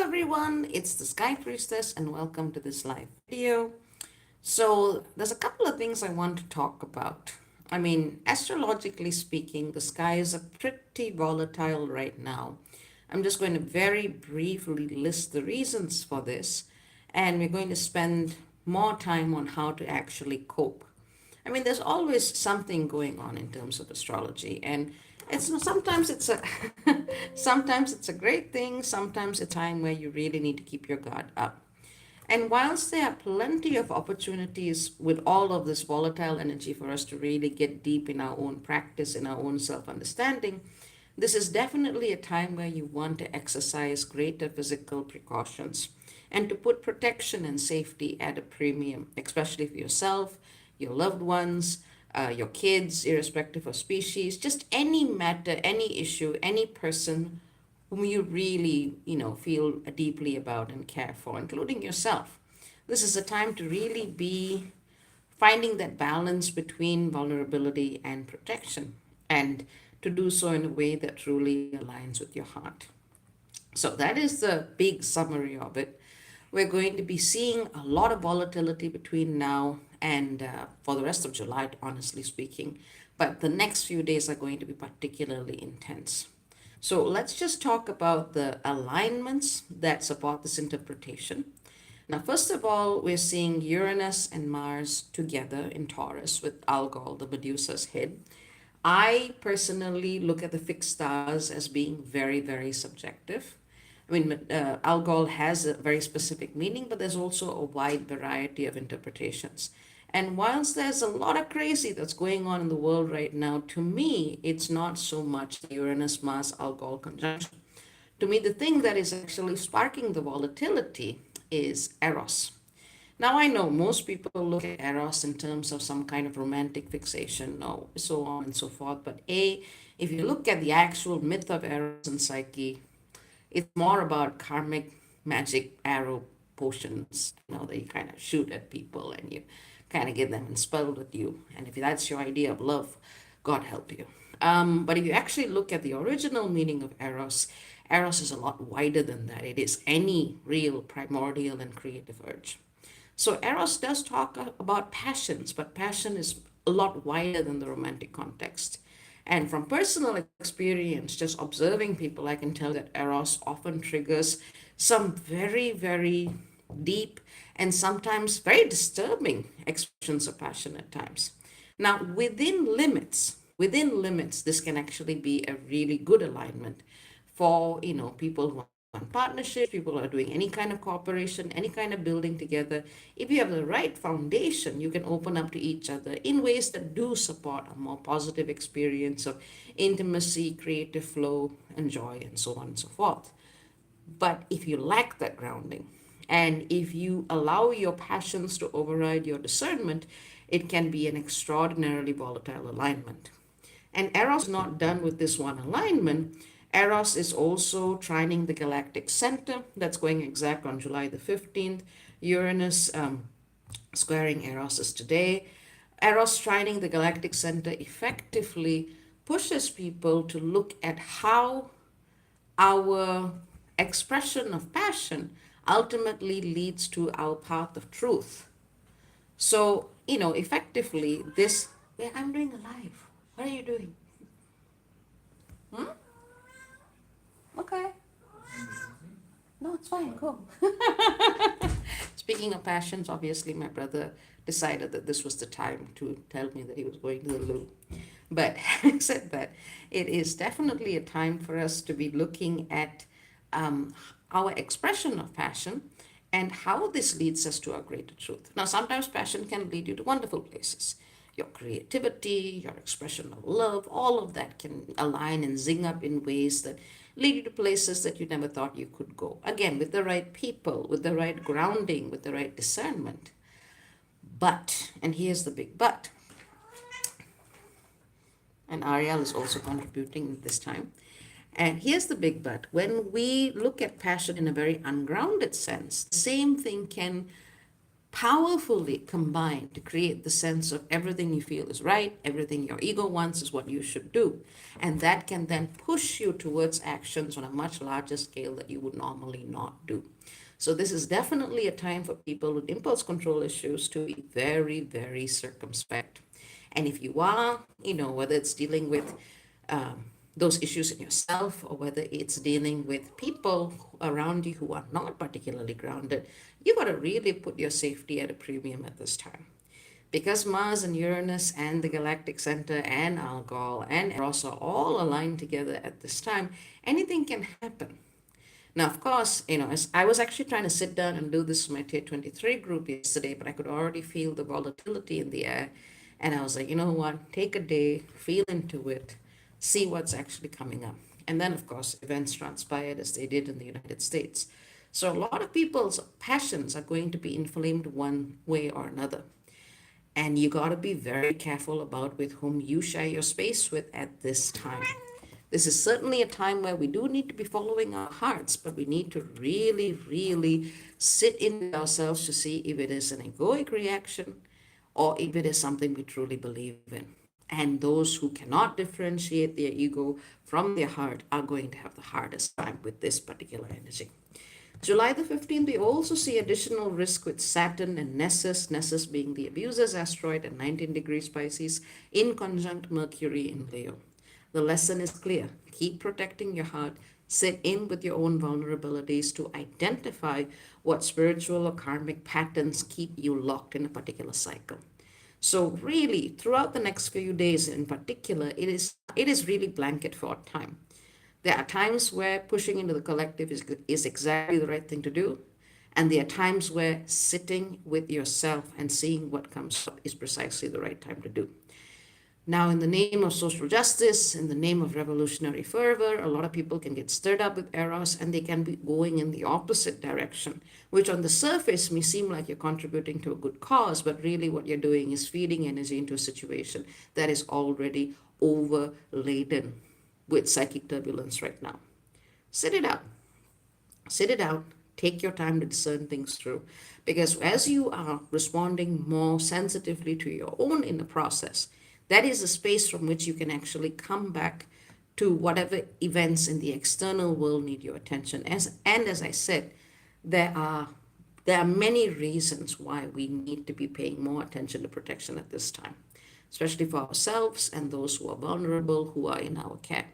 everyone, it's the Sky Priestess, and welcome to this live video. So, there's a couple of things I want to talk about. Astrologically speaking, the skies are pretty volatile right now. I'm just going to very briefly list the reasons for this, and we're going to spend more time on how to actually cope. There's always something going on in terms of astrology, and sometimes it's a sometimes it's a great thing, sometimes a time where you really need to keep your guard up. And whilst there are plenty of opportunities with all of this volatile energy for us to really get deep in our own practice, in our own self-understanding, this is definitely a time where you want to exercise greater physical precautions and to put protection and safety at a premium, especially for yourself, your loved ones, your kids, irrespective of species, just any matter, any issue, any person whom you really, feel deeply about and care for, including yourself. This is a time to really be finding that balance between vulnerability and protection, and to do so in a way that truly aligns with your heart. So that is the big summary of it. We're going to be seeing a lot of volatility between now and for the rest of July, honestly speaking. But the next few days are going to be particularly intense. So let's just talk about the alignments that support this interpretation. Now, first of all, we're seeing Uranus and Mars together in Taurus with Algol, the Medusa's head. I personally look at the fixed stars as being very, very subjective. Algol has a very specific meaning, but there's also a wide variety of interpretations. And whilst there's a lot of crazy that's going on in the world right now, to me, it's not so much the Uranus Mars Algol conjunction. To me, the thing that is actually sparking the volatility is Eros. Now, I know most people look at Eros in terms of some kind of romantic fixation, or so on and so forth. But if you look at the actual myth of Eros and Psyche, it's more about karmic magic arrow potions, that you kind of shoot at people and you kind of get them expelled with you. And if that's your idea of love, God help you. But if you actually look at the original meaning of Eros, Eros is a lot wider than that. It is any real primordial and creative urge. So Eros does talk about passions, but passion is a lot wider than the romantic context. And from personal experience, just observing people, I can tell that Eros often triggers some very, very deep and sometimes very disturbing expressions of passion at times. Now, within limits, this can actually be a really good alignment for, people who are in partnerships, people who are doing any kind of cooperation, any kind of building together. If you have the right foundation, you can open up to each other in ways that do support a more positive experience of intimacy, creative flow, and joy, and so on and so forth. But if you lack that grounding, and if you allow your passions to override your discernment, it can be an extraordinarily volatile alignment. And Eros is not done with this one alignment. Eros is also trining the Galactic Center. That's going exact on July the 15th. Uranus squaring Eros is today. Eros trining the Galactic Center effectively pushes people to look at how our expression of passion ultimately leads to our path of truth. So, effectively, I'm doing a live. What are you doing? Okay. No, it's fine. Go. Speaking of passions, obviously, my brother decided that this was the time to tell me that he was going to the loo. But having said that, it is definitely a time for us to be looking at our expression of passion and how this leads us to our greater truth. Now, sometimes passion can lead you to wonderful places. Your creativity, your expression of love, all of that can align and zing up in ways that lead you to places that you never thought you could go. Again, with the right people, with the right grounding, with the right discernment. But, and here's the big but, and Ariel is also contributing this time. And here's the big but. When we look at passion in a very ungrounded sense, the same thing can powerfully combine to create the sense of everything you feel is right, everything your ego wants is what you should do. And that can then push you towards actions on a much larger scale that you would normally not do. So, this is definitely a time for people with impulse control issues to be very, very circumspect. And if you are, whether it's dealing with those issues in yourself or whether it's dealing with people around you who are not particularly grounded, you got to really put your safety at a premium at this time. Because Mars and Uranus and the Galactic Center and Algol and Eros are all aligned together at this time, anything can happen. Now, of course, as I was actually trying to sit down and do this with my Tier 23 group yesterday, but I could already feel the volatility in the air. And I was like, you know what? Take a day, feel into it, see what's actually coming up. And then, of course, events transpired as they did in the United States. So a lot of people's passions are going to be inflamed one way or another. And you got to be very careful about with whom you share your space with at this time. This is certainly a time where we do need to be following our hearts, but we need to really, really sit in ourselves to see if it is an egoic reaction or if it is something we truly believe in. And those who cannot differentiate their ego from their heart are going to have the hardest time with this particular energy. July the 15th, we also see additional risk with Saturn and Nessus being the abuser's asteroid at 19 degrees Pisces in conjunct Mercury in Leo. The lesson is clear. Keep protecting your heart. Sit in with your own vulnerabilities to identify what spiritual or karmic patterns keep you locked in a particular cycle. So really, throughout the next few days in particular, it is really blanket fort time. There are times where pushing into the collective is exactly the right thing to do. And there are times where sitting with yourself and seeing what comes up is precisely the right time to do. Now, in the name of social justice, in the name of revolutionary fervor, a lot of people can get stirred up with Eros and they can be going in the opposite direction, which on the surface may seem like you're contributing to a good cause, but really what you're doing is feeding energy into a situation that is already overladen with psychic turbulence right now. Sit it out. Sit it out. Take your time to discern things through. Because as you are responding more sensitively to your own inner process, that is a space from which you can actually come back to whatever events in the external world need your attention. As I said, there are many reasons why we need to be paying more attention to protection at this time, especially for ourselves and those who are vulnerable, who are in our care.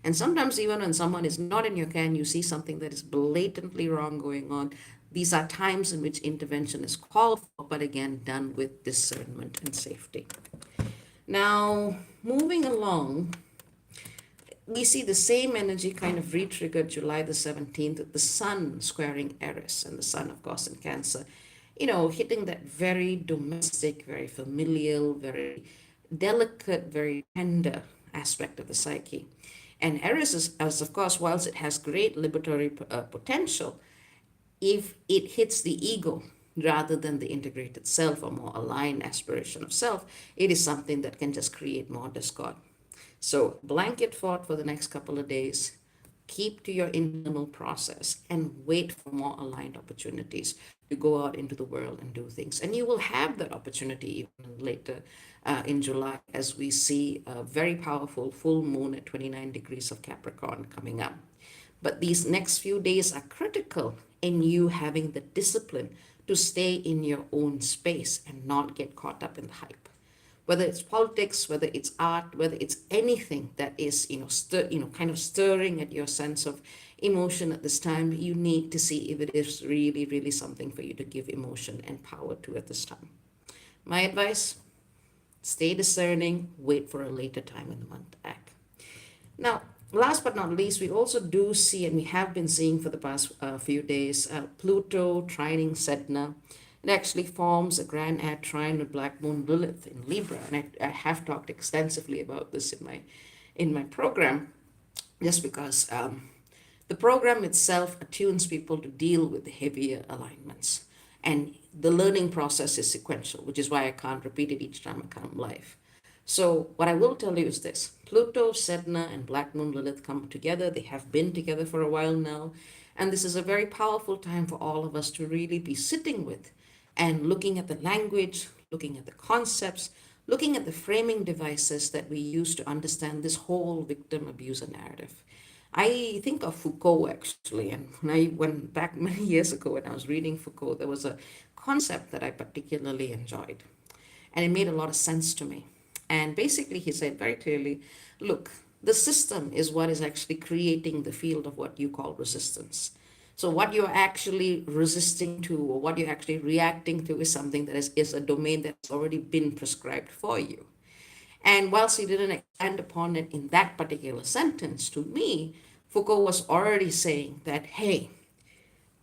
And sometimes, even when someone is not in your care and you see something that is blatantly wrong going on, these are times in which intervention is called for, but again, done with discernment and safety. Now, moving along, we see the same energy kind of re-triggered July the 17th with the sun squaring Eros, and the sun, of course, in Cancer, hitting that very domestic, very familial, very delicate, very tender aspect of the psyche. And Eros is, as of course, whilst it has great liberatory potential, if it hits the ego rather than the integrated self or more aligned aspiration of self, it is something that can just create more discord. So blanket fort for the next couple of days. Keep to your internal process and wait for more aligned opportunities to go out into the world and do things. And you will have that opportunity even later in July as we see a very powerful full moon at 29 degrees of Capricorn coming up. But these next few days are critical in you having the discipline to stay in your own space and not get caught up in the hype. Whether it's politics, whether it's art, whether it's anything that is, kind of stirring at your sense of emotion at this time, you need to see if it is really, really something for you to give emotion and power to at this time. My advice, stay discerning, wait for a later time in the month to act. Now, last but not least, we also do see, and we have been seeing for the past few days, Pluto trining Sedna. It actually forms a grand air trine with Black Moon Lilith in Libra, and I have talked extensively about this in my program, just because the program itself attunes people to deal with the heavier alignments, and the learning process is sequential, which is why I can't repeat it each time I come live. So what I will tell you is this: Pluto, Sedna, and Black Moon Lilith come together. They have been together for a while now, and this is a very powerful time for all of us to really be sitting with and looking at the language, looking at the concepts, looking at the framing devices that we use to understand this whole victim abuser narrative. I think of Foucault actually, and when I went back many years ago when I was reading Foucault, there was a concept that I particularly enjoyed, and it made a lot of sense to me. And basically, he said very clearly, look, the system is what is actually creating the field of what you call resistance. So what you're actually resisting to or what you're actually reacting to is something that is a domain that's already been prescribed for you. And whilst he didn't expand upon it in that particular sentence, to me, Foucault was already saying that, hey,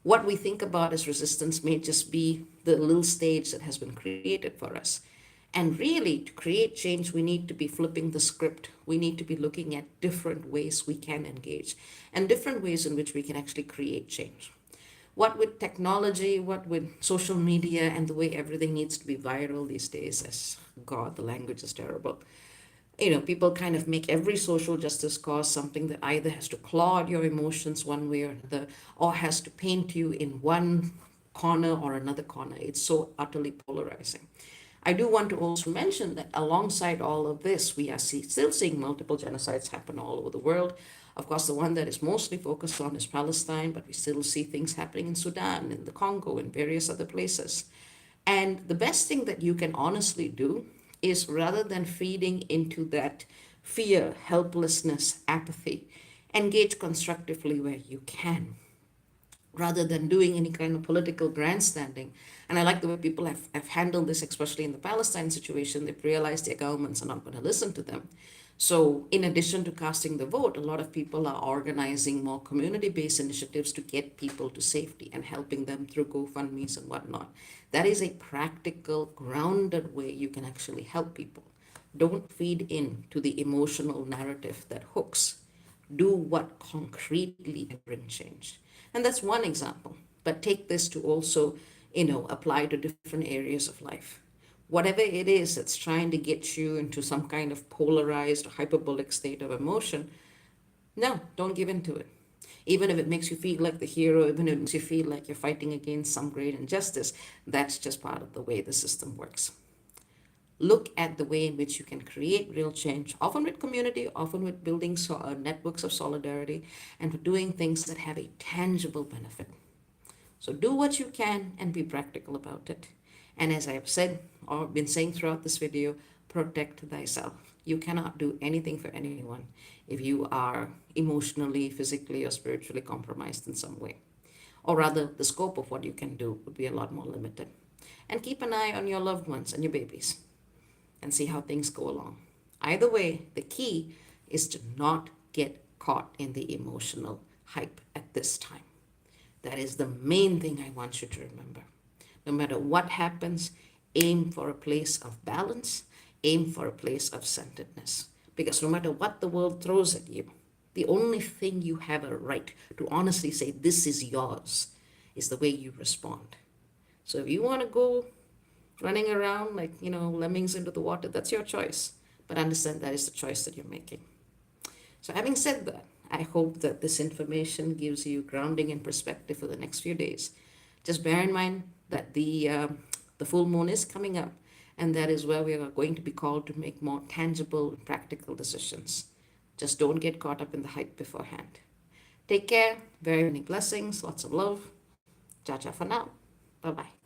what we think about as resistance may just be the little stage that has been created for us. And really, to create change, we need to be flipping the script. We need to be looking at different ways we can engage and different ways in which we can actually create change. What with technology, what with social media, and the way everything needs to be viral these days, as God, the language is terrible. People kind of make every social justice cause something that either has to claw at your emotions one way or another, or has to paint you in one corner or another corner. It's so utterly polarizing. I do want to also mention that alongside all of this, we are still seeing multiple genocides happen all over the world. Of course, the one that is mostly focused on is Palestine, but we still see things happening in Sudan, in the Congo, in various other places. And the best thing that you can honestly do is, rather than feeding into that fear, helplessness, apathy, engage constructively where you can, rather than doing any kind of political grandstanding. And I like the way people have handled this, especially in the Palestine situation. They've realized their governments are not going to listen to them. So, in addition to casting the vote, a lot of people are organizing more community based initiatives to get people to safety and helping them through GoFundMe's and whatnot. That is a practical, grounded way you can actually help people. Don't feed in to the emotional narrative that hooks. Do what concretely can bring change. And that's one example. But take this to also, apply to different areas of life. Whatever it is that's trying to get you into some kind of polarized or hyperbolic state of emotion, no, don't give in to it. Even if it makes you feel like the hero, even if it makes you feel like you're fighting against some great injustice, that's just part of the way the system works. Look at the way in which you can create real change, often with community, often with building networks of solidarity, and for doing things that have a tangible benefit. So do what you can and be practical about it. And as I have said or been saying throughout this video, protect thyself. You cannot do anything for anyone if you are emotionally, physically, or spiritually compromised in some way. Or rather, the scope of what you can do would be a lot more limited. And keep an eye on your loved ones and your babies and see how things go along. Either way, the key is to not get caught in the emotional hype at this time. That is the main thing I want you to remember. No matter what happens, aim for a place of balance, aim for a place of centeredness. Because no matter what the world throws at you, the only thing you have a right to honestly say, this is yours, is the way you respond. So if you want to go running around like, lemmings into the water, that's your choice. But understand that is the choice that you're making. So having said that, I hope that this information gives you grounding and perspective for the next few days. Just bear in mind that the full moon is coming up, and that is where we are going to be called to make more tangible, practical decisions. Just don't get caught up in the hype beforehand. Take care, very many blessings, lots of love. Ciao, ciao for now. Bye-bye.